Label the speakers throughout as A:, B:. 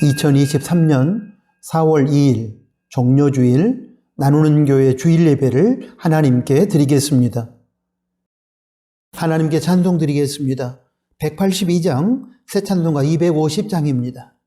A: 2023년 4월 2일 종료주일 나누는 교회 주일 예배를 하나님께 드리겠습니다. 하나님께 찬송 드리겠습니다. 182장 새 찬송가 250장입니다.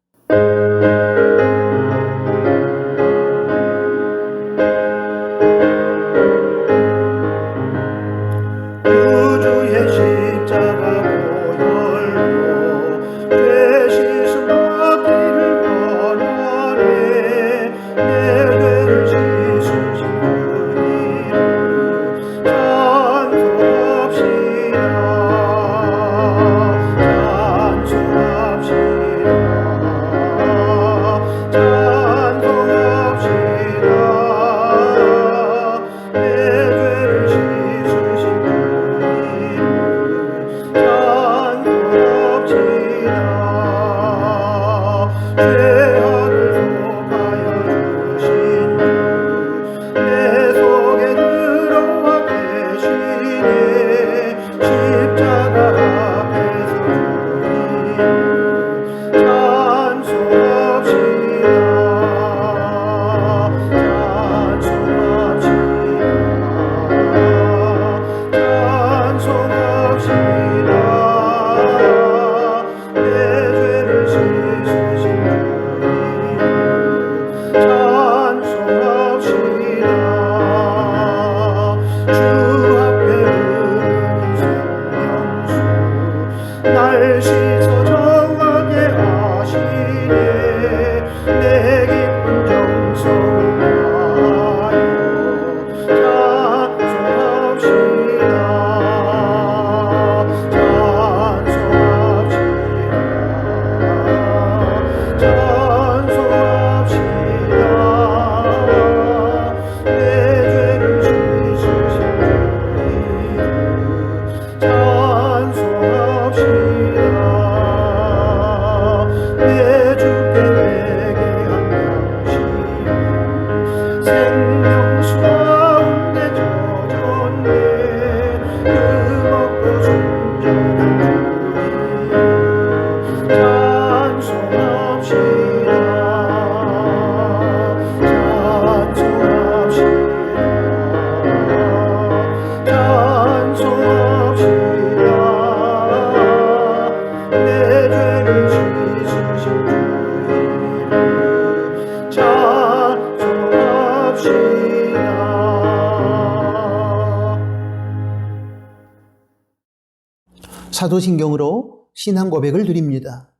A: 사도신경으로 신앙 고백을 드립니다.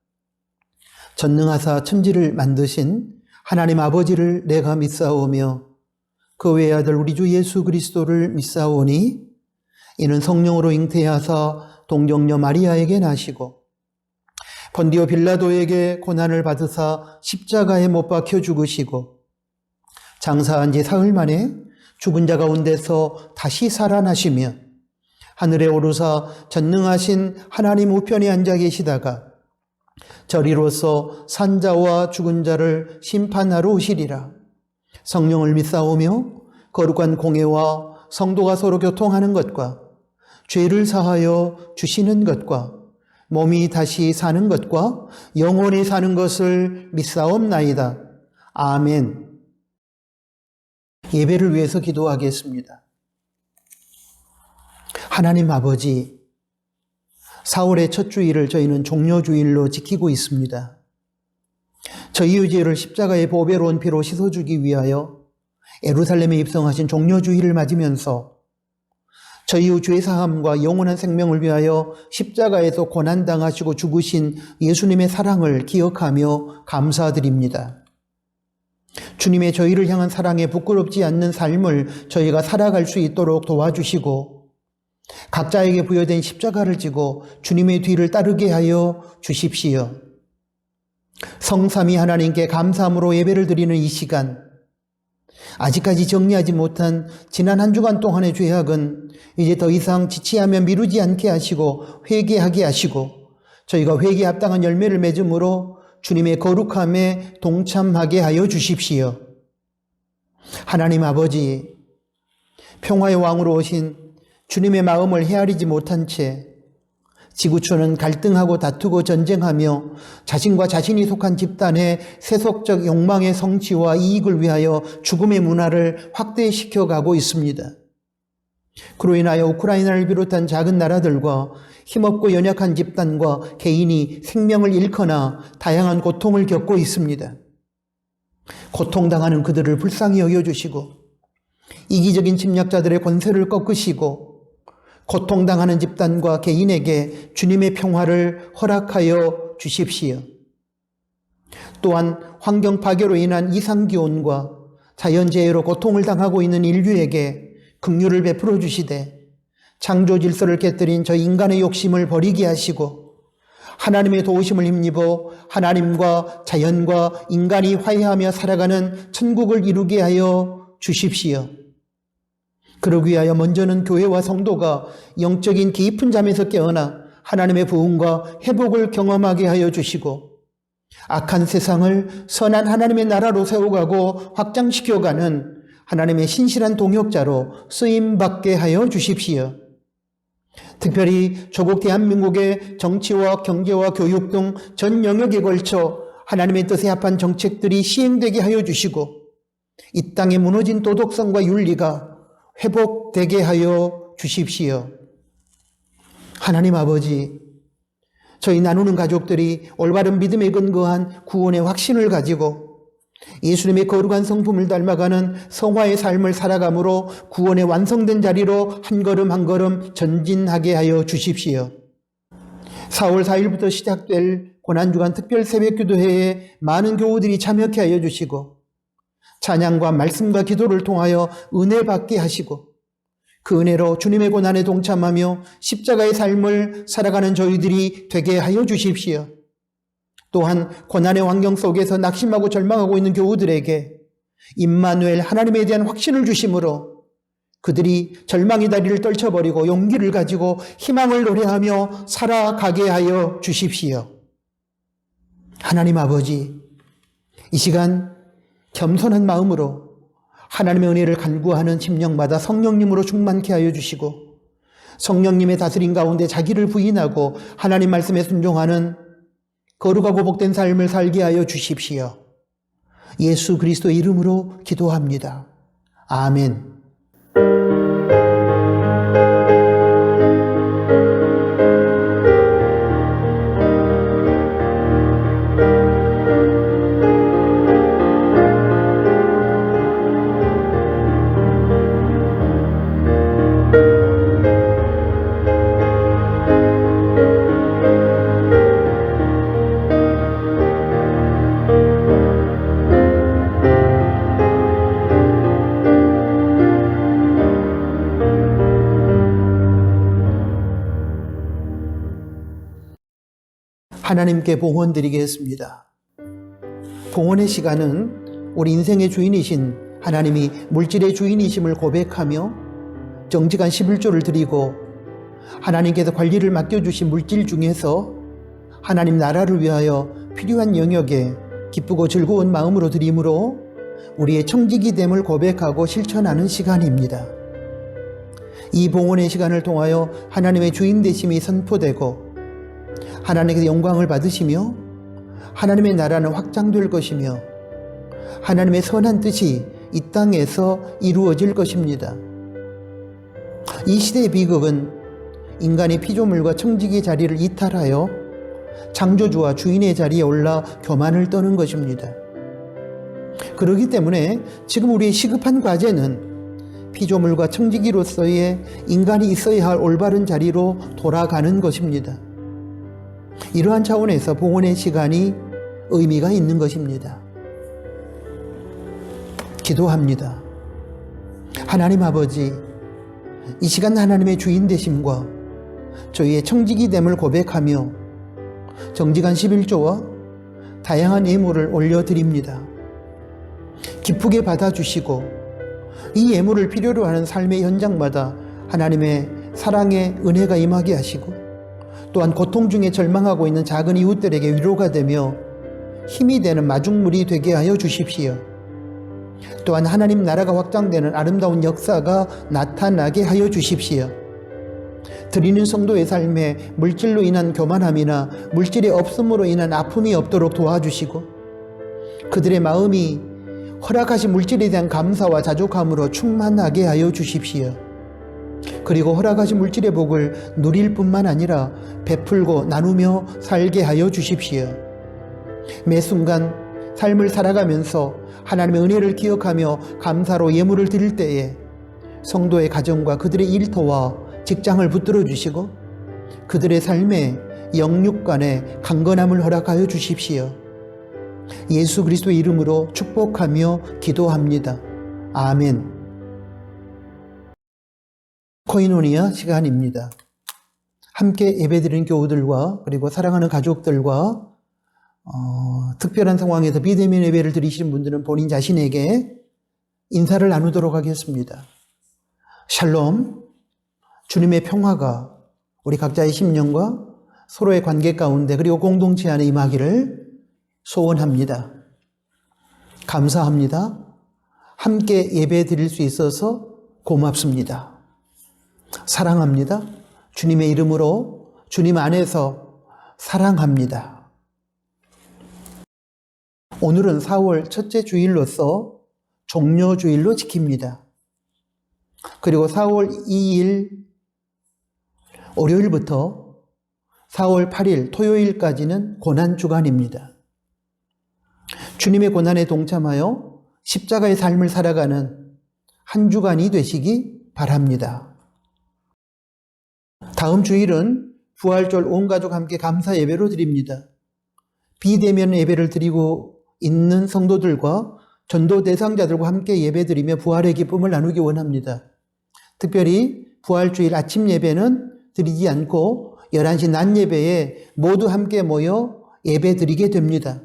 A: 전능하사 천지를 만드신 하나님 아버지를 내가 믿사오며 그 외아들 우리 주 예수 그리스도를 믿사오니 이는 성령으로 잉태하사 동정녀 마리아에게 나시고 본디오 빌라도에게 고난을 받으사 십자가에 못 박혀 죽으시고 장사한 지 사흘 만에 죽은 자 가운데서 다시 살아나시며 하늘에 오르사 전능하신 하나님 우편에 앉아 계시다가 저리로서 산자와 죽은 자를 심판하러 오시리라. 성령을 믿사오며 거룩한 공회와 성도가 서로 교통하는 것과 죄를 사하여 주시는 것과 몸이 다시 사는 것과 영원히 사는 것을 믿사옵나이다. 아멘. 예배를 위해서 기도하겠습니다. 하나님 아버지, 4월의 첫 주일을 저희는 종료주일로 지키고 있습니다. 저희의 죄를 십자가의 보배로운 피로 씻어주기 위하여 예루살렘에 입성하신 종료주일을 맞으면서 저희의 죄사함과 영원한 생명을 위하여 십자가에서 고난당하시고 죽으신 예수님의 사랑을 기억하며 감사드립니다. 주님의 저희를 향한 사랑에 부끄럽지 않는 삶을 저희가 살아갈 수 있도록 도와주시고 각자에게 부여된 십자가를 지고 주님의 뒤를 따르게 하여 주십시오. 성삼위 하나님께 감사함으로 예배를 드리는 이 시간, 아직까지 정리하지 못한 지난 한 주간 동안의 죄악은 이제 더 이상 지체하며 미루지 않게 하시고 회개하게 하시고 저희가 회개에 합당한 열매를 맺음으로 주님의 거룩함에 동참하게 하여 주십시오. 하나님 아버지, 평화의 왕으로 오신 주님의 마음을 헤아리지 못한 채 지구촌은 갈등하고 다투고 전쟁하며 자신과 자신이 속한 집단의 세속적 욕망의 성취와 이익을 위하여 죽음의 문화를 확대시켜 가고 있습니다. 그로 인하여 우크라이나를 비롯한 작은 나라들과 힘없고 연약한 집단과 개인이 생명을 잃거나 다양한 고통을 겪고 있습니다. 고통당하는 그들을 불쌍히 여겨주시고 이기적인 침략자들의 권세를 꺾으시고 고통당하는 집단과 개인에게 주님의 평화를 허락하여 주십시오. 또한 환경 파괴로 인한 이상기온과 자연재해로 고통을 당하고 있는 인류에게 긍휼을 베풀어 주시되 창조 질서를 깨뜨린 저 인간의 욕심을 버리게 하시고 하나님의 도우심을 힘입어 하나님과 자연과 인간이 화해하며 살아가는 천국을 이루게 하여 주십시오. 그러기 위하여 먼저는 교회와 성도가 영적인 깊은 잠에서 깨어나 하나님의 부흥과 회복을 경험하게 하여 주시고 악한 세상을 선한 하나님의 나라로 세워가고 확장시켜가는 하나님의 신실한 동역자로 쓰임받게 하여 주십시오. 특별히 조국 대한민국의 정치와 경제와 교육 등 전 영역에 걸쳐 하나님의 뜻에 합한 정책들이 시행되게 하여 주시고 이 땅에 무너진 도덕성과 윤리가 회복되게 하여 주십시오. 하나님 아버지, 저희 나누는 가족들이 올바른 믿음에 근거한 구원의 확신을 가지고 예수님의 거룩한 성품을 닮아가는 성화의 삶을 살아감으로 구원의 완성된 자리로 한 걸음 한 걸음 전진하게 하여 주십시오. 4월 4일부터 시작될 고난주간 특별 새벽기도회에 많은 교우들이 참여케 하여 주시고 찬양과 말씀과 기도를 통하여 은혜 받게 하시고 그 은혜로 주님의 고난에 동참하며 십자가의 삶을 살아가는 저희들이 되게 하여 주십시오. 또한 고난의 환경 속에서 낙심하고 절망하고 있는 교우들에게 임마누엘 하나님에 대한 확신을 주심으로 그들이 절망의 다리를 떨쳐버리고 용기를 가지고 희망을 노래하며 살아가게 하여 주십시오. 하나님 아버지, 이 시간 겸손한 마음으로 하나님의 은혜를 간구하는 심령마다 성령님으로 충만케 하여 주시고 성령님의 다스림 가운데 자기를 부인하고 하나님 말씀에 순종하는 거룩하고 복된 삶을 살게 하여 주십시오. 예수 그리스도의 이름으로 기도합니다. 아멘. 하나님께 봉헌 드리겠습니다. 봉헌의 시간은 우리 인생의 주인이신 하나님이 물질의 주인이심을 고백하며 정직한 11조를 드리고 하나님께서 관리를 맡겨주신 물질 중에서 하나님 나라를 위하여 필요한 영역에 기쁘고 즐거운 마음으로 드림으로 우리의 청지기 됨을 고백하고 실천하는 시간입니다. 이 봉헌의 시간을 통하여 하나님의 주인 되심이 선포되고 하나님께서 영광을 받으시며 하나님의 나라는 확장될 것이며 하나님의 선한 뜻이 이 땅에서 이루어질 것입니다. 이 시대의 비극은 인간의 피조물과 청지기의 자리를 이탈하여 창조주와 주인의 자리에 올라 교만을 떠는 것입니다. 그렇기 때문에 지금 우리의 시급한 과제는 피조물과 청지기로서의 인간이 있어야 할 올바른 자리로 돌아가는 것입니다. 이러한 차원에서 봉헌의 시간이 의미가 있는 것입니다. 기도합니다. 하나님 아버지, 이 시간 하나님의 주인 되심과 저희의 청지기됨을 고백하며 정직한 11조와 다양한 예물을 올려드립니다. 기쁘게 받아주시고 이 예물을 필요로 하는 삶의 현장마다 하나님의 사랑의 은혜가 임하게 하시고 또한 고통 중에 절망하고 있는 작은 이웃들에게 위로가 되며 힘이 되는 마중물이 되게 하여 주십시오. 또한 하나님 나라가 확장되는 아름다운 역사가 나타나게 하여 주십시오. 드리는 성도의 삶에 물질로 인한 교만함이나 물질의 없음으로 인한 아픔이 없도록 도와주시고 그들의 마음이 허락하신 물질에 대한 감사와 자족함으로 충만하게 하여 주십시오. 그리고 허락하신 물질의 복을 누릴 뿐만 아니라 베풀고 나누며 살게 하여 주십시오. 매 순간 삶을 살아가면서 하나님의 은혜를 기억하며 감사로 예물을 드릴 때에 성도의 가정과 그들의 일터와 직장을 붙들어 주시고 그들의 삶에 영육간에 강건함을 허락하여 주십시오. 예수 그리스도의 이름으로 축복하며 기도합니다. 아멘. 코이노니아 시간입니다. 함께 예배드리는 교우들과 그리고 사랑하는 가족들과 특별한 상황에서 비대면 예배를 드리시는 분들은 본인 자신에게 인사를 나누도록 하겠습니다. 샬롬, 주님의 평화가 우리 각자의 심령과 서로의 관계 가운데 그리고 공동체 안에 임하기를 소원합니다. 감사합니다. 함께 예배 드릴 수 있어서 고맙습니다. 사랑합니다. 주님의 이름으로 주님 안에서 사랑합니다. 오늘은 4월 첫째 주일로서 종료주일로 지킵니다. 그리고 4월 2일 월요일부터 4월 8일 토요일까지는 고난주간입니다. 주님의 고난에 동참하여 십자가의 삶을 살아가는 한 주간이 되시기 바랍니다. 다음 주일은 부활절 온 가족 함께 감사 예배로 드립니다. 비대면 예배를 드리고 있는 성도들과 전도 대상자들과 함께 예배드리며 부활의 기쁨을 나누기 원합니다. 특별히 부활주일 아침 예배는 드리지 않고 11시 낮 예배에 모두 함께 모여 예배드리게 됩니다.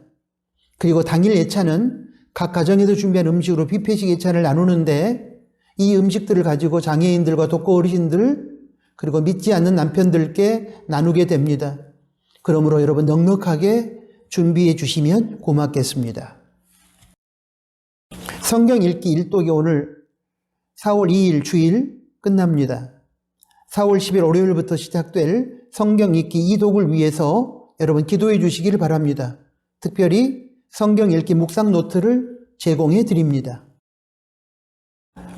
A: 그리고 당일 예찬은 각 가정에서 준비한 음식으로 뷔페식 예찬을 나누는데 이 음식들을 가지고 장애인들과 독거 어르신들 그리고 믿지 않는 남편들께 나누게 됩니다. 그러므로 여러분 넉넉하게 준비해 주시면 고맙겠습니다. 성경 읽기 일독이 오늘 4월 2일 주일 끝납니다. 4월 10일 월요일부터 시작될 성경 읽기 이독을 위해서 여러분 기도해 주시기를 바랍니다. 특별히 성경 읽기 묵상 노트를 제공해 드립니다.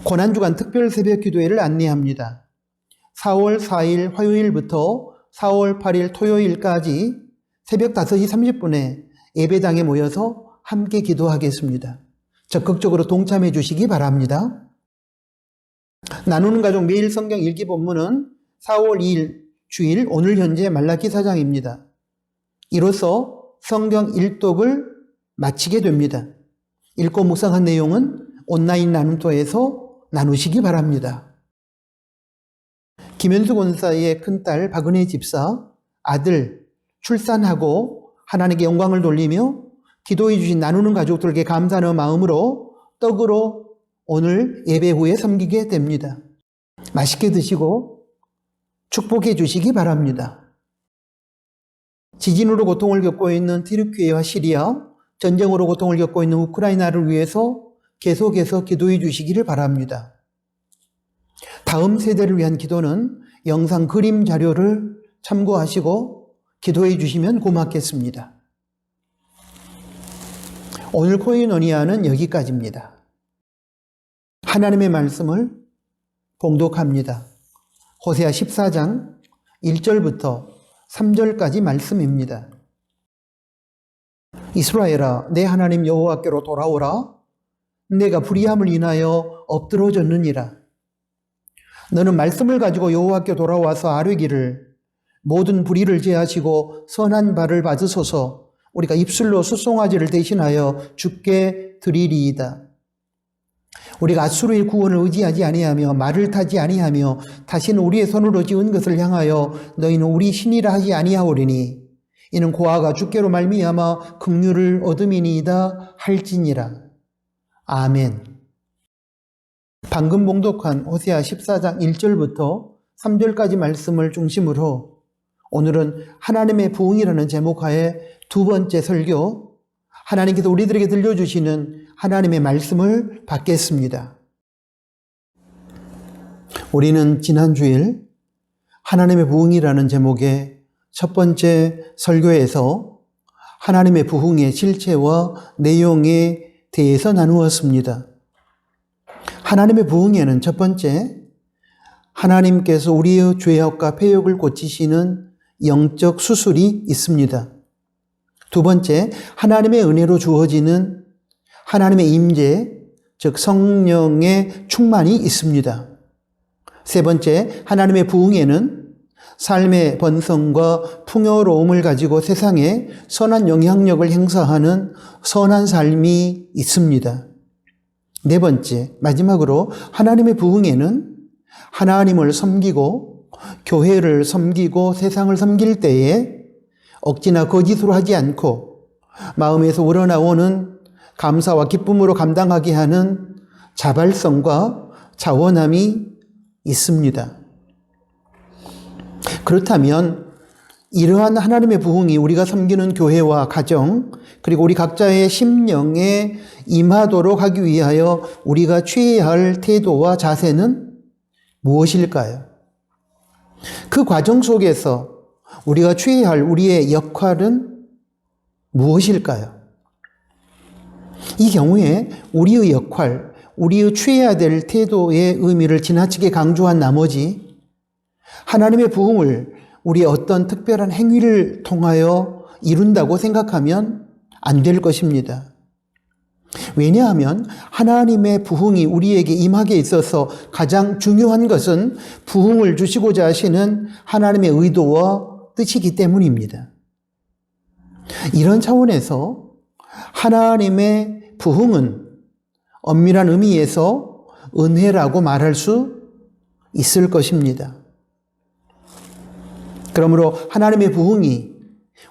A: 고난주간 특별 새벽 기도회를 안내합니다. 4월 4일 화요일부터 4월 8일 토요일까지 새벽 5시 30분에 예배당에 모여서 함께 기도하겠습니다. 적극적으로 동참해 주시기 바랍니다. 나누는 가족 매일 성경 읽기 본문은 4월 2일 주일 오늘 현재 말라기 4장입니다. 이로써 성경 일독을 마치게 됩니다. 읽고 묵상한 내용은 온라인 나눔터에서 나누시기 바랍니다. 김현수 권사의 큰딸 박은혜 집사, 아들 출산하고 하나님께 영광을 돌리며 기도해 주신 나누는 가족들에게 감사하는 마음으로 떡으로 오늘 예배 후에 섬기게 됩니다. 맛있게 드시고 축복해 주시기 바랍니다. 지진으로 고통을 겪고 있는 튀르키예와 시리아, 전쟁으로 고통을 겪고 있는 우크라이나를 위해서 계속해서 기도해 주시기를 바랍니다. 다음 세대를 위한 기도는 영상 그림 자료를 참고하시고 기도해 주시면 고맙겠습니다. 오늘 코이노니아는 여기까지입니다. 하나님의 말씀을 봉독합니다. 호세아 14장 1절부터 3절까지 말씀입니다. 이스라엘아, 내 하나님 여호와께로 돌아오라. 내가 불의함을 인하여 엎드러졌느니라. 너는 말씀을 가지고 여호와께 돌아와서 아뢰기를 모든 불의를 제하시고 선한 바를 받으소서. 우리가 입술로 숫송아지를 대신하여 주께 드리리이다. 우리가 앗수르의 구원을 의지하지 아니하며 말을 타지 아니하며 다시는 우리의 손으로 지은 것을 향하여 너희는 우리 신이라 하지 아니하오리니 이는 고아가 주께로 말미암아 긍휼을 얻음이니이다 할지니라. 아멘. 방금 봉독한 호세아 14장 1절부터 3절까지 말씀을 중심으로 오늘은 하나님의 부흥이라는 제목하에 두 번째 설교, 하나님께서 우리들에게 들려주시는 하나님의 말씀을 받겠습니다. 우리는 지난 주일 하나님의 부흥이라는 제목의 첫 번째 설교에서 하나님의 부흥의 실체와 내용에 대해서 나누었습니다. 하나님의 부흥에는 첫 번째, 하나님께서 우리의 죄악과 패역을 고치시는 영적 수술이 있습니다. 두 번째, 하나님의 은혜로 주어지는 하나님의 임재, 즉 성령의 충만이 있습니다. 세 번째, 하나님의 부흥에는 삶의 번성과 풍요로움을 가지고 세상에 선한 영향력을 행사하는 선한 삶이 있습니다. 네 번째, 마지막으로 하나님의 부흥에는 하나님을 섬기고 교회를 섬기고 세상을 섬길 때에 억지나 거짓으로 하지 않고 마음에서 우러나오는 감사와 기쁨으로 감당하게 하는 자발성과 자원함이 있습니다. 그렇다면 이러한 하나님의 부흥이 우리가 섬기는 교회와 가정 그리고 우리 각자의 심령에 임하도록 하기 위하여 우리가 취해야 할 태도와 자세는 무엇일까요? 그 과정 속에서 우리가 취해야 할 우리의 역할은 무엇일까요? 이 경우에 우리의 역할, 우리의 취해야 될 태도의 의미를 지나치게 강조한 나머지 하나님의 부흥을 우리의 어떤 특별한 행위를 통하여 이룬다고 생각하면 안 될 것입니다. 왜냐하면 하나님의 부흥이 우리에게 임하게 있어서 가장 중요한 것은 부흥을 주시고자 하시는 하나님의 의도와 뜻이기 때문입니다. 이런 차원에서 하나님의 부흥은 엄밀한 의미에서 은혜라고 말할 수 있을 것입니다. 그러므로 하나님의 부흥이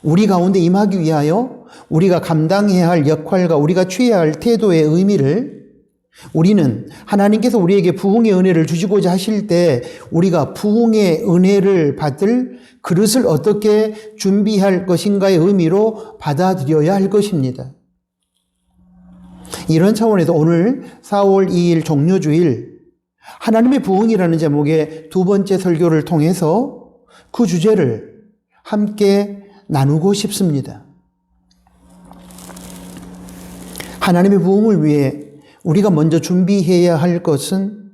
A: 우리 가운데 임하기 위하여 우리가 감당해야 할 역할과 우리가 취해야 할 태도의 의미를 우리는 하나님께서 우리에게 부흥의 은혜를 주시고자 하실 때 우리가 부흥의 은혜를 받을 그릇을 어떻게 준비할 것인가의 의미로 받아들여야 할 것입니다. 이런 차원에서 오늘 4월 2일 종료주일 하나님의 부흥이라는 제목의 두 번째 설교를 통해서 그 주제를 함께 나누고 싶습니다. 하나님의 부흥을 위해 우리가 먼저 준비해야 할 것은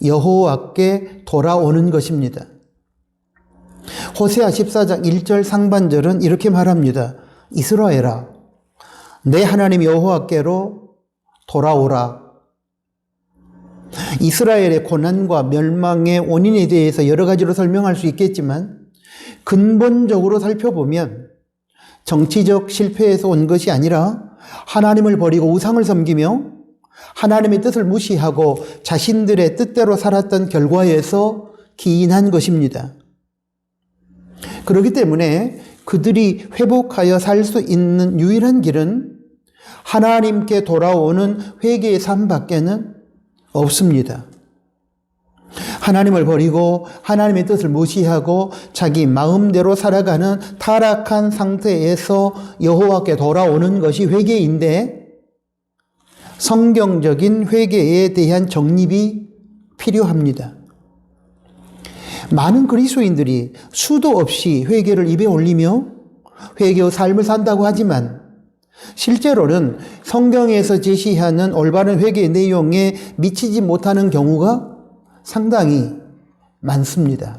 A: 여호와께 돌아오는 것입니다. 호세아 14장 1절 상반절은 이렇게 말합니다. 이스라엘아, 내 하나님 여호와께로 돌아오라. 이스라엘의 고난과 멸망의 원인에 대해서 여러 가지로 설명할 수 있겠지만 근본적으로 살펴보면 정치적 실패에서 온 것이 아니라 하나님을 버리고 우상을 섬기며 하나님의 뜻을 무시하고 자신들의 뜻대로 살았던 결과에서 기인한 것입니다. 그렇기 때문에 그들이 회복하여 살 수 있는 유일한 길은 하나님께 돌아오는 회개의 삶밖에는 없습니다. 하나님을 버리고 하나님의 뜻을 무시하고 자기 마음대로 살아가는 타락한 상태에서 여호와께 돌아오는 것이 회개인데 성경적인 회개에 대한 정립이 필요합니다. 많은 그리스도인들이 수도 없이 회개를 입에 올리며 회개의 삶을 산다고 하지만 실제로는 성경에서 제시하는 올바른 회개의 내용에 미치지 못하는 경우가 상당히 많습니다.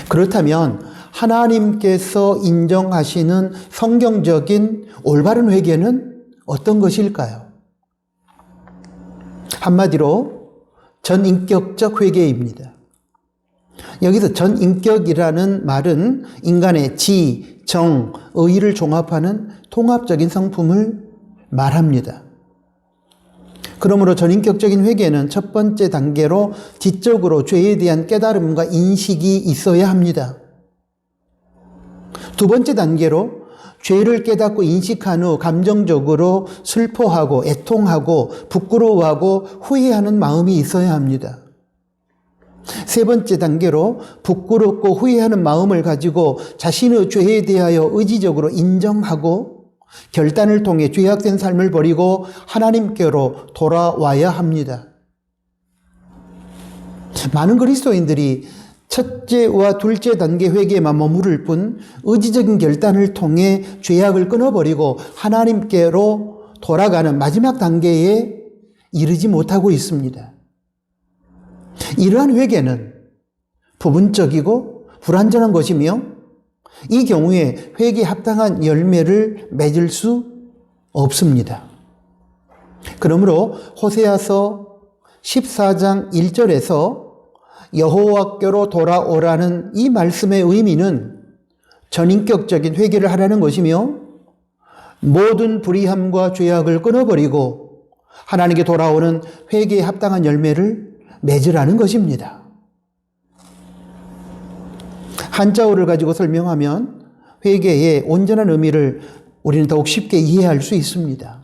A: 그렇다면 하나님께서 인정하시는 성경적인 올바른 회개는 어떤 것일까요? 한마디로 전인격적 회개입니다. 여기서 전인격이라는 말은 인간의 지, 정, 의를 종합하는 통합적인 성품을 말합니다. 그러므로 전인격적인 회개는 첫 번째 단계로 지적으로 죄에 대한 깨달음과 인식이 있어야 합니다. 두 번째 단계로 죄를 깨닫고 인식한 후 감정적으로 슬퍼하고 애통하고 부끄러워하고 후회하는 마음이 있어야 합니다. 세 번째 단계로 부끄럽고 후회하는 마음을 가지고 자신의 죄에 대하여 의지적으로 인정하고 결단을 통해 죄악된 삶을 버리고 하나님께로 돌아와야 합니다. 많은 그리스도인들이 첫째와 둘째 단계 회개에만 머무를 뿐 의지적인 결단을 통해 죄악을 끊어버리고 하나님께로 돌아가는 마지막 단계에 이르지 못하고 있습니다. 이러한 회개는 부분적이고 불완전한 것이며 이 경우에 회개에 합당한 열매를 맺을 수 없습니다. 그러므로 호세아서 14장 1절에서 여호와께로 돌아오라는 이 말씀의 의미는 전인격적인 회개를 하라는 것이며 모든 불의함과 죄악을 끊어버리고 하나님께 돌아오는 회개에 합당한 열매를 맺으라는 것입니다. 한자어를 가지고 설명하면 회개의 온전한 의미를 우리는 더욱 쉽게 이해할 수 있습니다.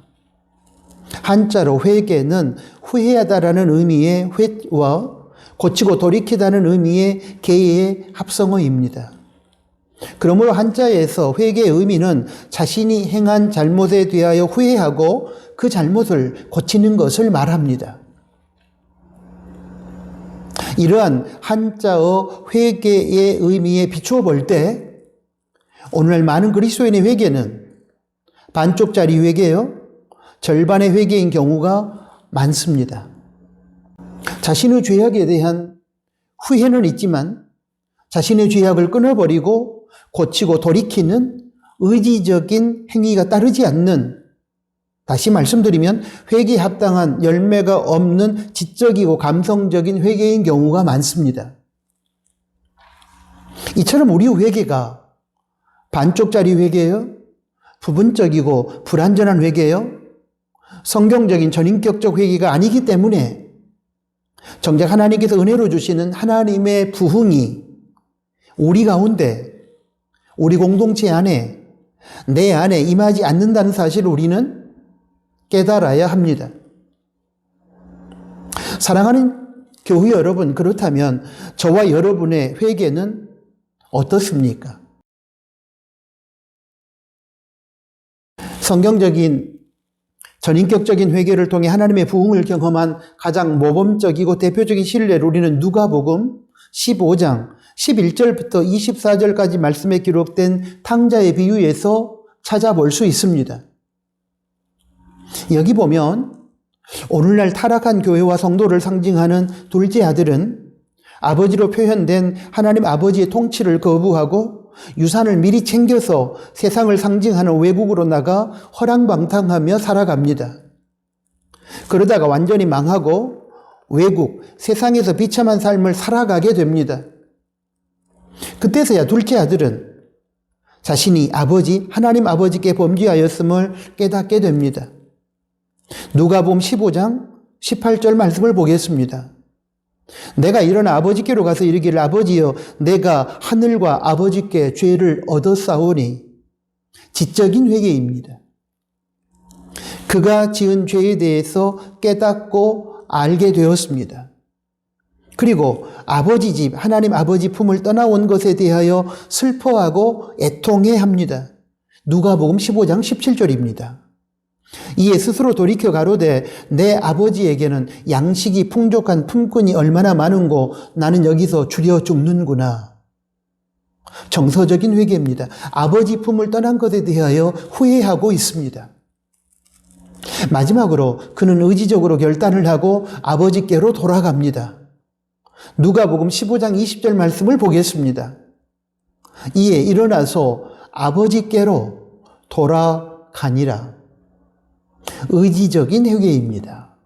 A: 한자로 회개는 후회하다라는 의미의 회와 고치고 돌이키다는 의미의 개의 합성어입니다. 그러므로 한자에서 회개의 의미는 자신이 행한 잘못에 대하여 후회하고 그 잘못을 고치는 것을 말합니다. 이러한 한자어 회개의 의미에 비추어 볼 때 오늘날 많은 그리스도인의 회개는 반쪽짜리 회개요, 절반의 회개인 경우가 많습니다. 자신의 죄악에 대한 후회는 있지만 자신의 죄악을 끊어버리고 고치고 돌이키는 의지적인 행위가 따르지 않는, 다시 말씀드리면 회개에 합당한 열매가 없는 지적이고 감성적인 회개인 경우가 많습니다. 이처럼 우리 회개가 반쪽짜리 회개예요, 부분적이고 불완전한 회개예요, 성경적인 전인격적 회개가 아니기 때문에 정작 하나님께서 은혜로 주시는 하나님의 부흥이 우리 가운데, 우리 공동체 안에, 내 안에 임하지 않는다는 사실을 우리는 깨달아야 합니다. 사랑하는 교회 여러분, 그렇다면 저와 여러분의 회개는 어떻습니까? 성경적인 전인격적인 회개를 통해 하나님의 부흥을 경험한 가장 모범적이고 대표적인 신뢰를 우리는 누가복음 15장 11절부터 24절까지 말씀에 기록된 탕자의 비유에서 찾아볼 수 있습니다. 여기 보면 오늘날 타락한 교회와 성도를 상징하는 둘째 아들은 아버지로 표현된 하나님 아버지의 통치를 거부하고 유산을 미리 챙겨서 세상을 상징하는 외국으로 나가 허랑방탕하며 살아갑니다. 그러다가 완전히 망하고 외국, 세상에서 비참한 삶을 살아가게 됩니다. 그때서야 둘째 아들은 자신이 하나님 아버지께 범죄하였음을 깨닫게 됩니다. 누가복음 15장 18절 말씀을 보겠습니다. 내가 일어나 아버지께로 가서 이르기를 아버지여 내가 하늘과 아버지께 죄를 얻었사오니, 지적인 회개입니다. 그가 지은 죄에 대해서 깨닫고 알게 되었습니다. 그리고 아버지 집, 하나님 아버지 품을 떠나온 것에 대하여 슬퍼하고 애통해 합니다. 누가복음 15장 17절입니다. 이에 스스로 돌이켜 가로되 내 아버지에게는 양식이 풍족한 품꾼이 얼마나 많은고 나는 여기서 주려 죽는구나. 정서적인 회개입니다. 아버지 품을 떠난 것에 대하여 후회하고 있습니다. 마지막으로 그는 의지적으로 결단을 하고 아버지께로 돌아갑니다. 누가복음 15장 20절 말씀을 보겠습니다. 이에 일어나서 아버지께로 돌아가니라. 의지적인 회개입니다.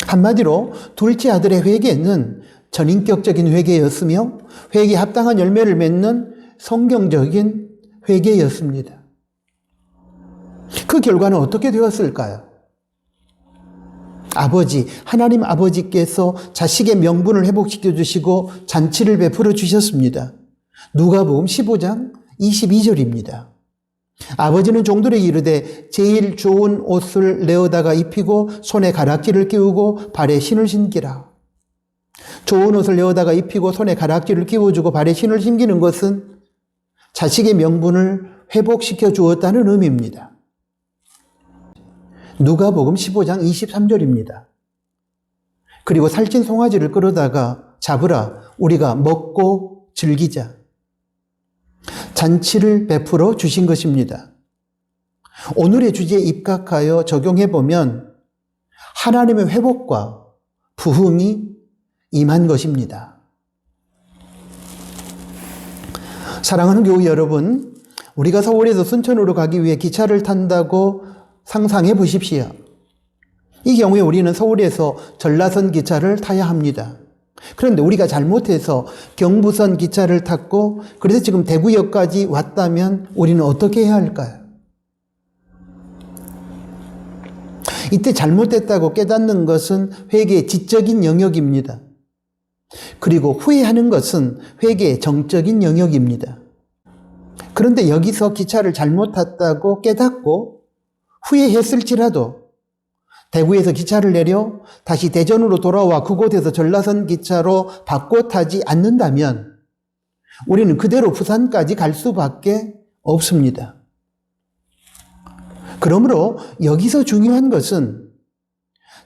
A: 한마디로 둘째 아들의 회개는 전인격적인 회개였으며 회개에 합당한 열매를 맺는 성경적인 회개였습니다. 그 결과는 어떻게 되었을까요? 하나님 아버지께서 자식의 명분을 회복시켜 주시고 잔치를 베풀어 주셨습니다. 누가복음 15장 22절입니다. 아버지는 종들에게 이르되 제일 좋은 옷을 내어다가 입히고 손에 가락지를 끼우고 발에 신을 신기라. 좋은 옷을 내어다가 입히고 손에 가락지를 끼워주고 발에 신을 신기는 것은 자식의 명분을 회복시켜 주었다는 의미입니다. 누가복음 15장 23절입니다. 그리고 살찐 송아지를 끌어다가 잡으라. 우리가 먹고 즐기자. 잔치를 베풀어 주신 것입니다. 오늘의 주제에 입각하여 적용해 보면 하나님의 회복과 부흥이 임한 것입니다. 사랑하는 교우 여러분, 우리가 서울에서 순천으로 가기 위해 기차를 탄다고 상상해 보십시오. 이 경우에 우리는 서울에서 전라선 기차를 타야 합니다. 그런데 우리가 잘못해서 경부선 기차를 탔고 그래서 지금 대구역까지 왔다면 우리는 어떻게 해야 할까요? 이때 잘못됐다고 깨닫는 것은 회개의 지적인 영역입니다. 그리고 후회하는 것은 회개의 정적인 영역입니다. 그런데 여기서 기차를 잘못 탔다고 깨닫고 후회했을지라도 대구에서 기차를 내려 다시 대전으로 돌아와 그곳에서 전라선 기차로 바꿔 타지 않는다면 우리는 그대로 부산까지 갈 수밖에 없습니다. 그러므로 여기서 중요한 것은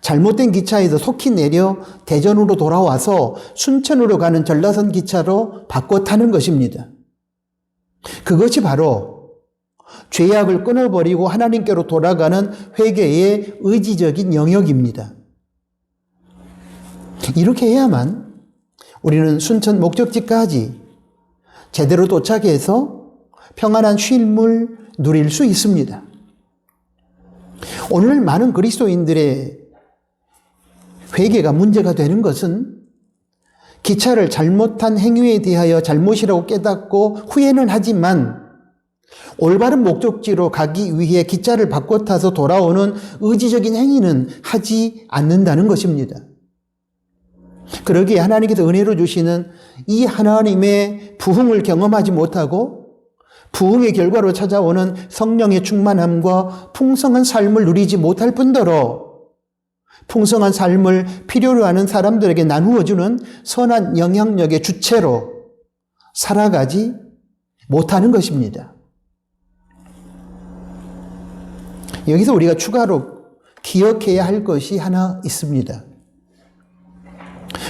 A: 잘못된 기차에서 속히 내려 대전으로 돌아와서 순천으로 가는 전라선 기차로 바꿔 타는 것입니다. 그것이 바로 죄악을 끊어버리고 하나님께로 돌아가는 회개의 의지적인 영역입니다. 이렇게 해야만 우리는 순천 목적지까지 제대로 도착해서 평안한 쉼을 누릴 수 있습니다. 오늘 많은 그리스도인들의 회개가 문제가 되는 것은 기차를 잘못한 행위에 대하여 잘못이라고 깨닫고 후회는 하지만 올바른 목적지로 가기 위해 기차를 바꿔 타서 돌아오는 의지적인 행위는 하지 않는다는 것입니다. 그러기에 하나님께서 은혜로 주시는 이 하나님의 부흥을 경험하지 못하고 부흥의 결과로 찾아오는 성령의 충만함과 풍성한 삶을 누리지 못할 뿐더러 풍성한 삶을 필요로 하는 사람들에게 나누어주는 선한 영향력의 주체로 살아가지 못하는 것입니다. 여기서 우리가 추가로 기억해야 할 것이 하나 있습니다.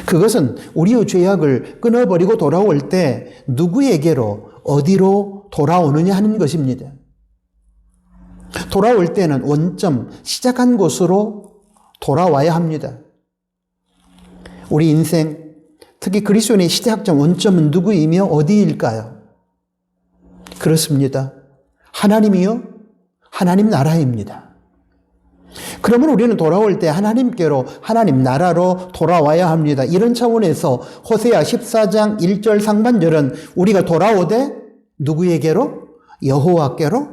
A: 그것은 우리의 죄악을 끊어버리고 돌아올 때 누구에게로 어디로 돌아오느냐 하는 것입니다. 돌아올 때는 원점, 시작한 곳으로 돌아와야 합니다. 우리 인생, 특히 그리스도인의 시작점, 원점은 누구이며 어디일까요? 그렇습니다. 하나님이요, 하나님 나라입니다. 그러면 우리는 돌아올 때 하나님께로, 하나님 나라로 돌아와야 합니다. 이런 차원에서 호세아 14장 1절 상반절은 우리가 돌아오되 누구에게로? 여호와께로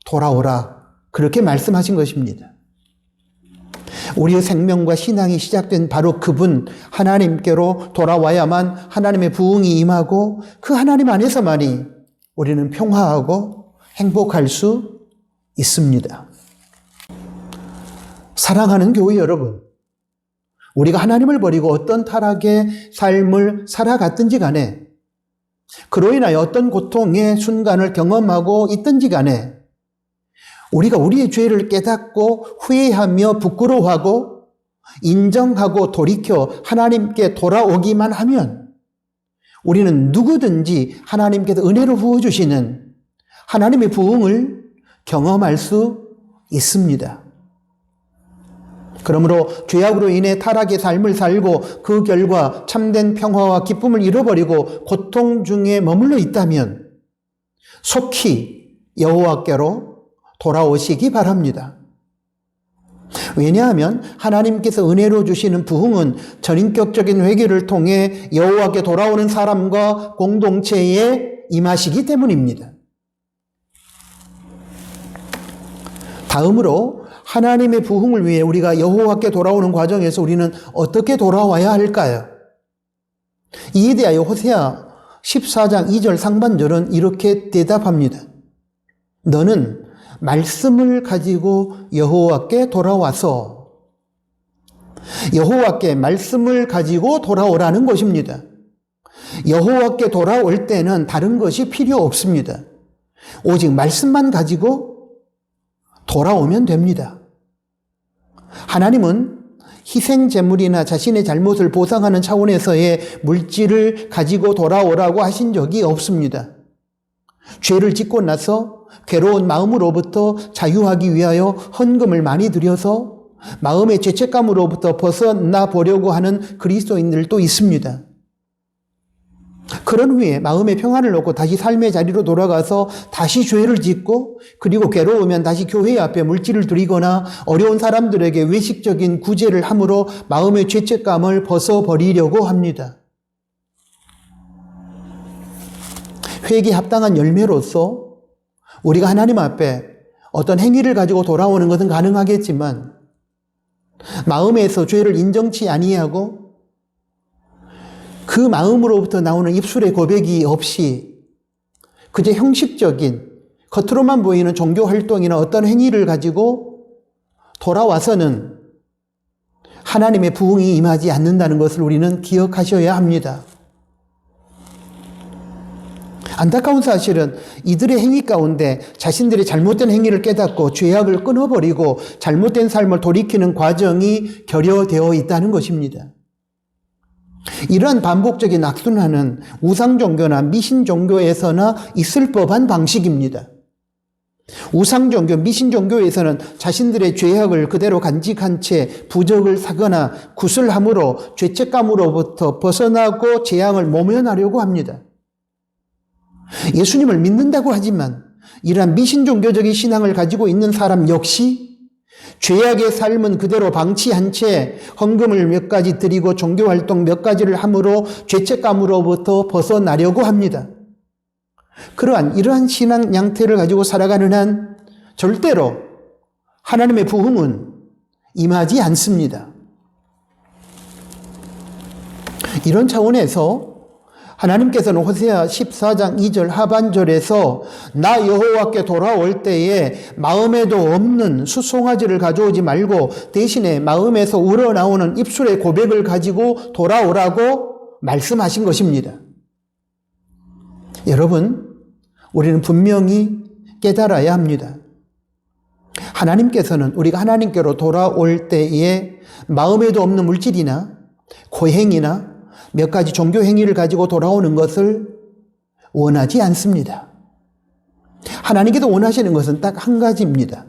A: 돌아오라. 그렇게 말씀하신 것입니다. 우리의 생명과 신앙이 시작된 바로 그분 하나님께로 돌아와야만 하나님의 부흥이 임하고 그 하나님 안에서만이 우리는 평화하고 행복할 수 있습니다. 사랑하는 교회 여러분, 우리가 하나님을 버리고 어떤 타락의 삶을 살아갔든지 간에 그로 인하여 어떤 고통의 순간을 경험하고 있든지 간에 우리가 우리의 죄를 깨닫고 후회하며 부끄러워하고 인정하고 돌이켜 하나님께 돌아오기만 하면 우리는 누구든지 하나님께서 은혜로 부어주시는 하나님의 부흥을 경험할 수 있습니다. 그러므로 죄악으로 인해 타락의 삶을 살고 그 결과 참된 평화와 기쁨을 잃어버리고 고통 중에 머물러 있다면 속히 여호와께로 돌아오시기 바랍니다. 왜냐하면 하나님께서 은혜로 주시는 부흥은 전인격적인 회개를 통해 여호와께 돌아오는 사람과 공동체에 임하시기 때문입니다. 다음으로 하나님의 부흥을 위해 우리가 여호와께 돌아오는 과정에서 우리는 어떻게 돌아와야 할까요? 이에 대하여 호세아 14장 2절 상반절은 이렇게 대답합니다. 너는 말씀을 가지고 여호와께 돌아와서 여호와께 말씀을 가지고 돌아오라는 것입니다. 여호와께 돌아올 때는 다른 것이 필요 없습니다. 오직 말씀만 가지고 돌아오면 됩니다. 하나님은 희생 제물이나 자신의 잘못을 보상하는 차원에서의 물질을 가지고 돌아오라고 하신 적이 없습니다. 죄를 짓고 나서 괴로운 마음으로부터 자유하기 위하여 헌금을 많이 드려서 마음의 죄책감으로부터 벗어나 보려고 하는 그리스도인들도 있습니다. 그런 후에 마음의 평안을 얻고 다시 삶의 자리로 돌아가서 다시 죄를 짓고 그리고 괴로우면 다시 교회 앞에 물질을 드리거나 어려운 사람들에게 외식적인 구제를 함으로 마음의 죄책감을 벗어버리려고 합니다. 회개에 합당한 열매로서 우리가 하나님 앞에 어떤 행위를 가지고 돌아오는 것은 가능하겠지만 마음에서 죄를 인정치 아니하고 그 마음으로부터 나오는 입술의 고백이 없이 그저 형식적인 겉으로만 보이는 종교 활동이나 어떤 행위를 가지고 돌아와서는 하나님의 부흥이 임하지 않는다는 것을 우리는 기억하셔야 합니다. 안타까운 사실은 이들의 행위 가운데 자신들의 잘못된 행위를 깨닫고 죄악을 끊어버리고 잘못된 삶을 돌이키는 과정이 결여되어 있다는 것입니다. 이러한 반복적인 악순환은 우상종교나 미신종교에서나 있을 법한 방식입니다. 우상종교, 미신종교에서는 자신들의 죄악을 그대로 간직한 채 부적을 사거나 구슬함으로 죄책감으로부터 벗어나고 재앙을 모면하려고 합니다. 예수님을 믿는다고 하지만 이러한 미신종교적인 신앙을 가지고 있는 사람 역시 죄악의 삶은 그대로 방치한 채 헌금을 몇 가지 드리고 종교활동 몇 가지를 함으로 죄책감으로부터 벗어나려고 합니다. 이러한 신앙 양태를 가지고 살아가는 한 절대로 하나님의 부흥은 임하지 않습니다. 이런 차원에서 하나님께서는 호세아 14장 2절 하반절에서 나 여호와께 돌아올 때에 마음에도 없는 숫송아지를 가져오지 말고 대신에 마음에서 우러나오는 입술의 고백을 가지고 돌아오라고 말씀하신 것입니다. 여러분, 우리는 분명히 깨달아야 합니다. 하나님께서는 우리가 하나님께로 돌아올 때에 마음에도 없는 물질이나 고행이나 몇 가지 종교 행위를 가지고 돌아오는 것을 원하지 않습니다. 하나님께서 원하시는 것은 딱 한 가지입니다.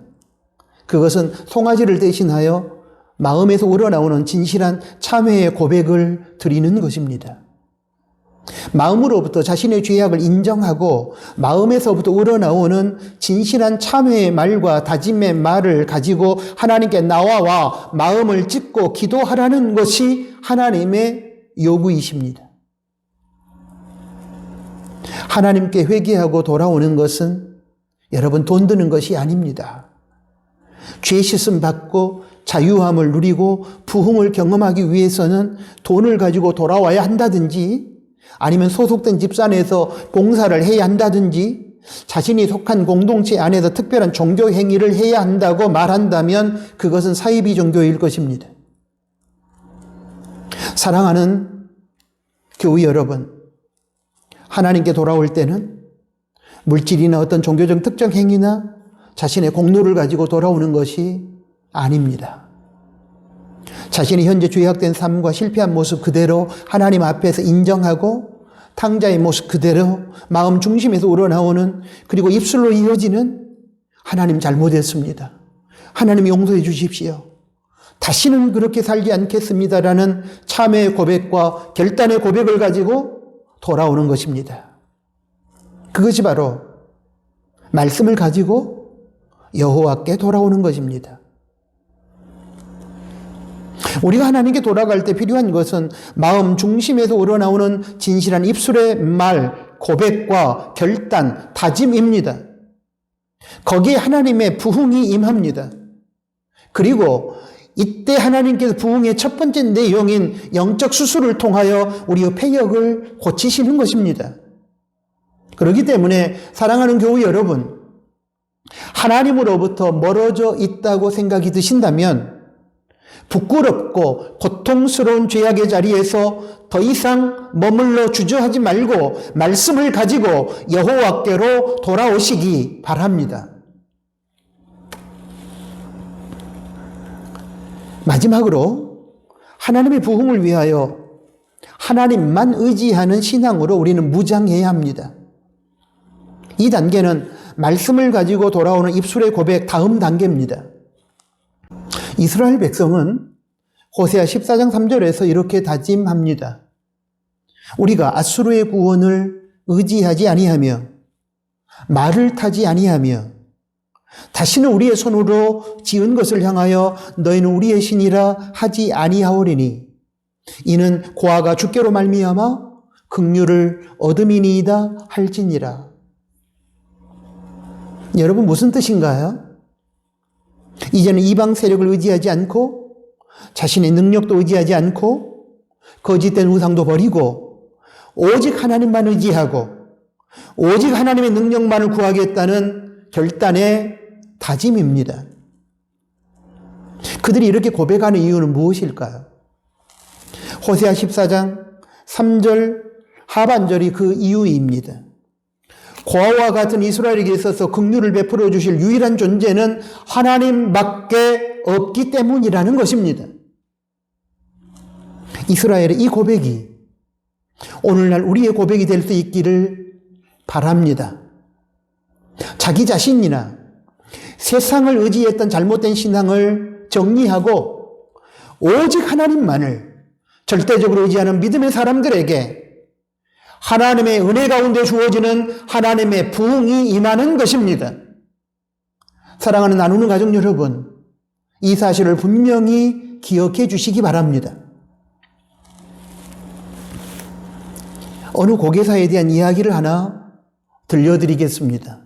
A: 그것은 송아지를 대신하여 마음에서 우러나오는 진실한 참회의 고백을 드리는 것입니다. 마음으로부터 자신의 죄악을 인정하고 마음에서부터 우러나오는 진실한 참회의 말과 다짐의 말을 가지고 하나님께 나와 마음을 찢고 기도하라는 것이 하나님의 요구이십니다. 하나님께 회개하고 돌아오는 것은 여러분 돈 드는 것이 아닙니다. 죄 씻음 받고 자유함을 누리고 부흥을 경험하기 위해서는 돈을 가지고 돌아와야 한다든지 아니면 소속된 집단에서 봉사를 해야 한다든지 자신이 속한 공동체 안에서 특별한 종교 행위를 해야 한다고 말한다면 그것은 사이비 종교일 것입니다. 사랑하는 교회 여러분, 하나님께 돌아올 때는 물질이나 어떤 종교적 특정 행위나 자신의 공로를 가지고 돌아오는 것이 아닙니다. 자신이 현재 죄악된 삶과 실패한 모습 그대로 하나님 앞에서 인정하고 탕자의 모습 그대로 마음 중심에서 우러나오는 그리고 입술로 이어지는 하나님 잘못했습니다. 하나님 용서해 주십시오. 다시는 그렇게 살지 않겠습니다라는 참회의 고백과 결단의 고백을 가지고 돌아오는 것입니다. 그것이 바로 말씀을 가지고 여호와께 돌아오는 것입니다. 우리가 하나님께 돌아갈 때 필요한 것은 마음 중심에서 우러나오는 진실한 입술의 말, 고백과 결단, 다짐입니다. 거기에 하나님의 부흥이 임합니다. 그리고 이때 하나님께서 부흥의 첫 번째 내용인 영적 수술을 통하여 우리의 패역을 고치시는 것입니다. 그렇기 때문에 사랑하는 교회 여러분, 하나님으로부터 멀어져 있다고 생각이 드신다면 부끄럽고 고통스러운 죄악의 자리에서 더 이상 머물러 주저하지 말고 말씀을 가지고 여호와께로 돌아오시기 바랍니다. 마지막으로 하나님의 부흥을 위하여 하나님만 의지하는 신앙으로 우리는 무장해야 합니다. 이 단계는 말씀을 가지고 돌아오는 입술의 고백 다음 단계입니다. 이스라엘 백성은 호세아 14장 3절에서 이렇게 다짐합니다. 우리가 앗수르의 구원을 의지하지 아니하며 말을 타지 아니하며 다시는 우리의 손으로 지은 것을 향하여 너희는 우리의 신이라 하지 아니하오리니 이는 고아가 주께로 말미암아 긍휼을 얻음이니이다 할지니라. 여러분 무슨 뜻인가요? 이제는 이방 세력을 의지하지 않고 자신의 능력도 의지하지 않고 거짓된 우상도 버리고 오직 하나님만 의지하고 오직 하나님의 능력만을 구하겠다는 결단의 다짐입니다. 그들이 이렇게 고백하는 이유는 무엇일까요? 호세아 14장 3절 하반절이 그 이유입니다. 고아와 같은 이스라엘에게 있어서 긍휼을 베풀어 주실 유일한 존재는 하나님밖에 없기 때문이라는 것입니다. 이스라엘의 이 고백이 오늘날 우리의 고백이 될 수 있기를 바랍니다. 자기 자신이나 세상을 의지했던 잘못된 신앙을 정리하고 오직 하나님만을 절대적으로 의지하는 믿음의 사람들에게 하나님의 은혜 가운데 주어지는 하나님의 부흥이 임하는 것입니다. 사랑하는 나누는 가족 여러분, 이 사실을 분명히 기억해 주시기 바랍니다. 어느 고개사에 대한 이야기를 하나 들려드리겠습니다.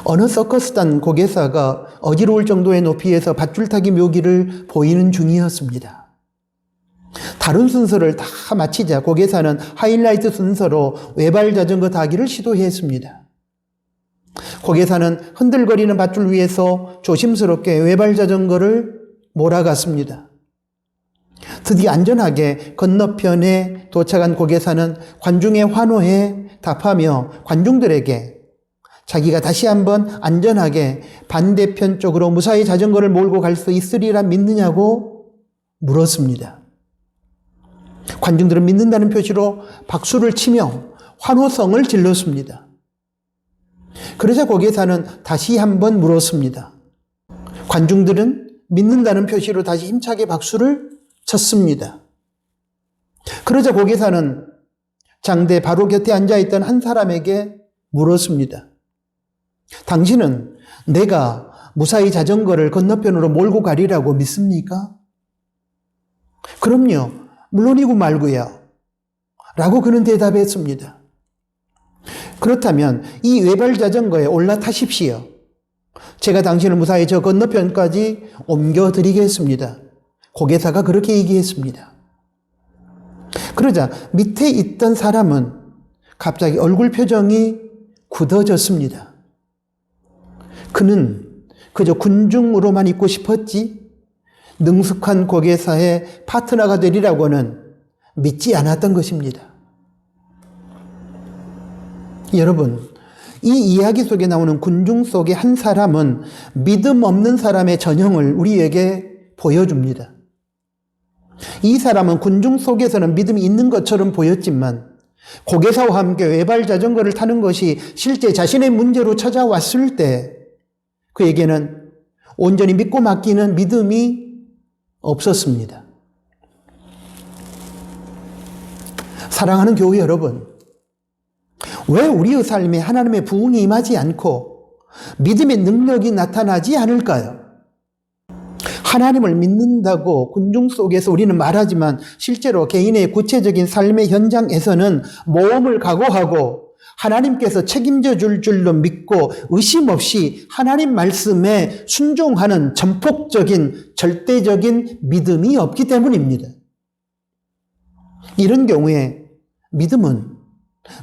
A: 어느 서커스단 고개사가 어지러울 정도의 높이에서 밧줄타기 묘기를 보이는 중이었습니다. 다른 순서를 다 마치자 고개사는 하이라이트 순서로 외발 자전거 타기를 시도했습니다. 고개사는 흔들거리는 밧줄 위에서 조심스럽게 외발 자전거를 몰아갔습니다. 드디어 안전하게 건너편에 도착한 고개사는 관중의 환호에 답하며 관중들에게 자기가 다시 한번 안전하게 반대편 쪽으로 무사히 자전거를 몰고 갈 수 있으리라 믿느냐고 물었습니다. 관중들은 믿는다는 표시로 박수를 치며 환호성을 질렀습니다. 그러자 고개사는 다시 한번 물었습니다. 관중들은 믿는다는 표시로 다시 힘차게 박수를 쳤습니다. 그러자 고개사는 장대 바로 곁에 앉아있던 한 사람에게 물었습니다. 당신은 내가 무사히 자전거를 건너편으로 몰고 가리라고 믿습니까? 그럼요. 물론이고 말고요. 라고 그는 대답했습니다. 그렇다면 이 외발 자전거에 올라타십시오. 제가 당신을 무사히 저 건너편까지 옮겨드리겠습니다. 고개사가 그렇게 얘기했습니다. 그러자 밑에 있던 사람은 갑자기 얼굴 표정이 굳어졌습니다. 그는 그저 군중으로만 있고 싶었지 능숙한 고개사의 파트너가 되리라고는 믿지 않았던 것입니다. 여러분, 이 이야기 속에 나오는 군중 속의 한 사람은 믿음 없는 사람의 전형을 우리에게 보여줍니다. 이 사람은 군중 속에서는 믿음이 있는 것처럼 보였지만 고개사와 함께 외발 자전거를 타는 것이 실제 자신의 문제로 찾아왔을 때 그에게는 온전히 믿고 맡기는 믿음이 없었습니다. 사랑하는 교회 여러분, 왜 우리의 삶에 하나님의 부흥이 임하지 않고 믿음의 능력이 나타나지 않을까요? 하나님을 믿는다고 군중 속에서 우리는 말하지만 실제로 개인의 구체적인 삶의 현장에서는 모험을 각오하고 하나님께서 책임져 줄 줄로 믿고 의심 없이 하나님 말씀에 순종하는 전폭적인 절대적인 믿음이 없기 때문입니다. 이런 경우에 믿음은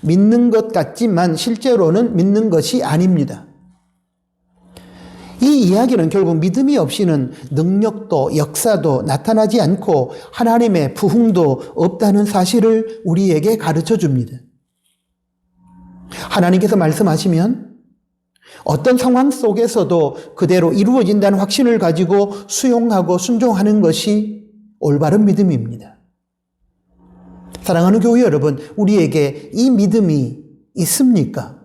A: 믿는 것 같지만 실제로는 믿는 것이 아닙니다. 이 이야기는 결국 믿음이 없이는 능력도 역사도 나타나지 않고 하나님의 부흥도 없다는 사실을 우리에게 가르쳐 줍니다. 하나님께서 말씀하시면 어떤 상황 속에서도 그대로 이루어진다는 확신을 가지고 수용하고 순종하는 것이 올바른 믿음입니다. 사랑하는 교회 여러분, 우리에게 이 믿음이 있습니까?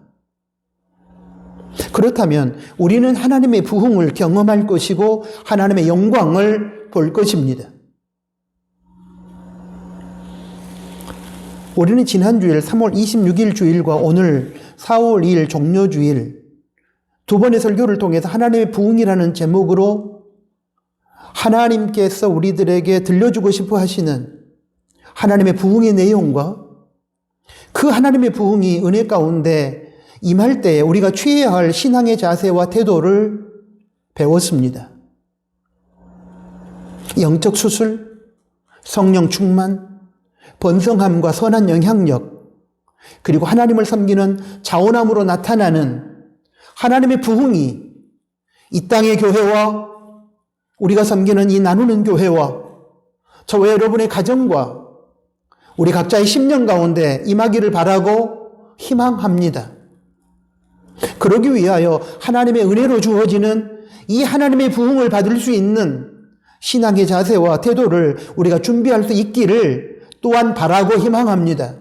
A: 그렇다면 우리는 하나님의 부흥을 경험할 것이고 하나님의 영광을 볼 것입니다. 우리는 지난주일 3월 26일 주일과 오늘 4월 2일 종료주일 두 번의 설교를 통해서 하나님의 부흥이라는 제목으로 하나님께서 우리들에게 들려주고 싶어 하시는 하나님의 부흥의 내용과 그 하나님의 부흥이 은혜 가운데 임할 때 우리가 취해야 할 신앙의 자세와 태도를 배웠습니다. 영적 수술, 성령 충만, 번성함과 선한 영향력, 그리고 하나님을 섬기는 자원함으로 나타나는 하나님의 부흥이 이 땅의 교회와 우리가 섬기는 이 나누는 교회와 저와 여러분의 가정과 우리 각자의 심령 가운데 임하기를 바라고 희망합니다. 그러기 위하여 하나님의 은혜로 주어지는 이 하나님의 부흥을 받을 수 있는 신앙의 자세와 태도를 우리가 준비할 수 있기를 또한 바라고 희망합니다.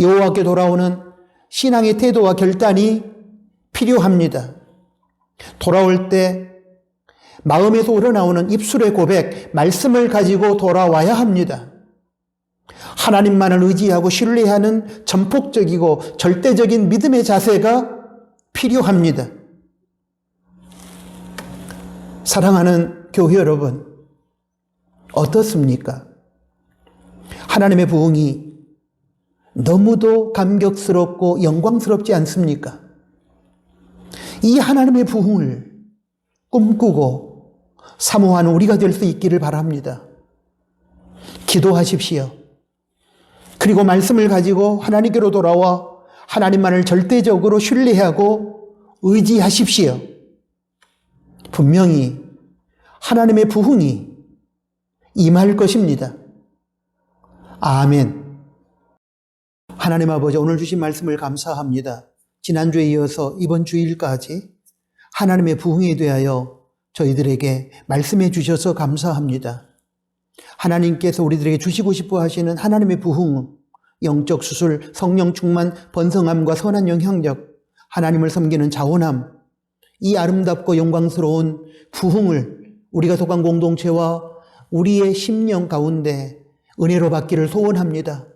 A: 여호와께 돌아오는 신앙의 태도와 결단이 필요합니다. 돌아올 때 마음에서 우러나오는 입술의 고백, 말씀을 가지고 돌아와야 합니다. 하나님만을 의지하고 신뢰하는 전폭적이고 절대적인 믿음의 자세가 필요합니다. 사랑하는 교회 여러분, 어떻습니까? 하나님의 부흥이 너무도 감격스럽고 영광스럽지 않습니까? 이 하나님의 부흥을 꿈꾸고 사모하는 우리가 될 수 있기를 바랍니다. 기도하십시오. 그리고 말씀을 가지고 하나님께로 돌아와 하나님만을 절대적으로 신뢰하고 의지하십시오. 분명히 하나님의 부흥이 임할 것입니다. 아멘. 하나님 아버지, 오늘 주신 말씀을 감사합니다. 지난주에 이어서 이번 주일까지 하나님의 부흥에 대하여 저희들에게 말씀해 주셔서 감사합니다. 하나님께서 우리들에게 주시고 싶어 하시는 하나님의 부흥, 영적 수술, 성령 충만, 번성함과 선한 영향력, 하나님을 섬기는 자원함, 이 아름답고 영광스러운 부흥을 우리가 속한 공동체와 우리의 심령 가운데 은혜로 받기를 소원합니다.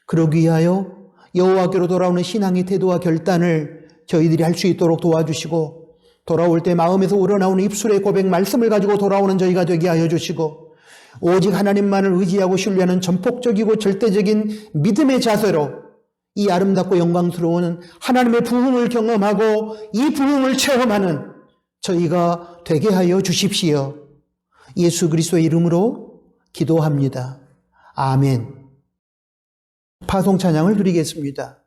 A: 그러기 위하여 여호와께로 돌아오는 신앙의 태도와 결단을 저희들이 할 수 있도록 도와주시고, 돌아올 때 마음에서 우러나오는 입술의 고백, 말씀을 가지고 돌아오는 저희가 되게 하여 주시고, 오직 하나님만을 의지하고 신뢰하는 전폭적이고 절대적인 믿음의 자세로 이 아름답고 영광스러운 하나님의 부흥을 경험하고 이 부흥을 체험하는 저희가 되게 하여 주십시오. 예수 그리스도의 이름으로 기도합니다. 아멘. 파송 찬양을 드리겠습니다.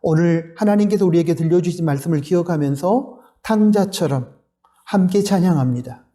A: 오늘 하나님께서 우리에게 들려주신 말씀을 기억하면서 탕자처럼 함께 찬양합니다.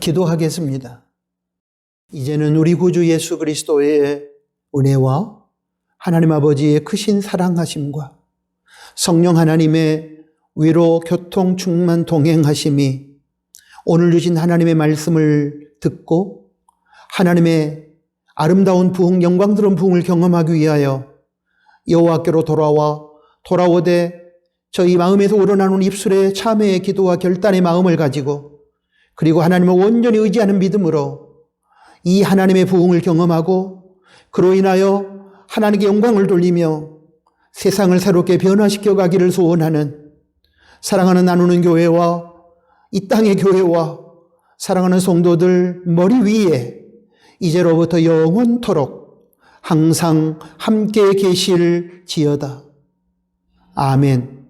A: 기도하겠습니다. 이제는 우리 구주 예수 그리스도의 은혜와 하나님 아버지의 크신 사랑하심과 성령 하나님의 위로 교통 충만 동행하심이 오늘 주신 하나님의 말씀을 듣고 하나님의 아름다운 부흥, 영광스러운 부흥을 경험하기 위하여 여호와께로 돌아오되 저희 마음에서 우러나오는 입술의 참회의 기도와 결단의 마음을 가지고 그리고 하나님을 온전히 의지하는 믿음으로 이 하나님의 부흥을 경험하고 그로 인하여 하나님께 영광을 돌리며 세상을 새롭게 변화시켜 가기를 소원하는 사랑하는 나누는 교회와 이 땅의 교회와 사랑하는 성도들 머리 위에 이제로부터 영원토록 항상 함께 계실지어다. 아멘.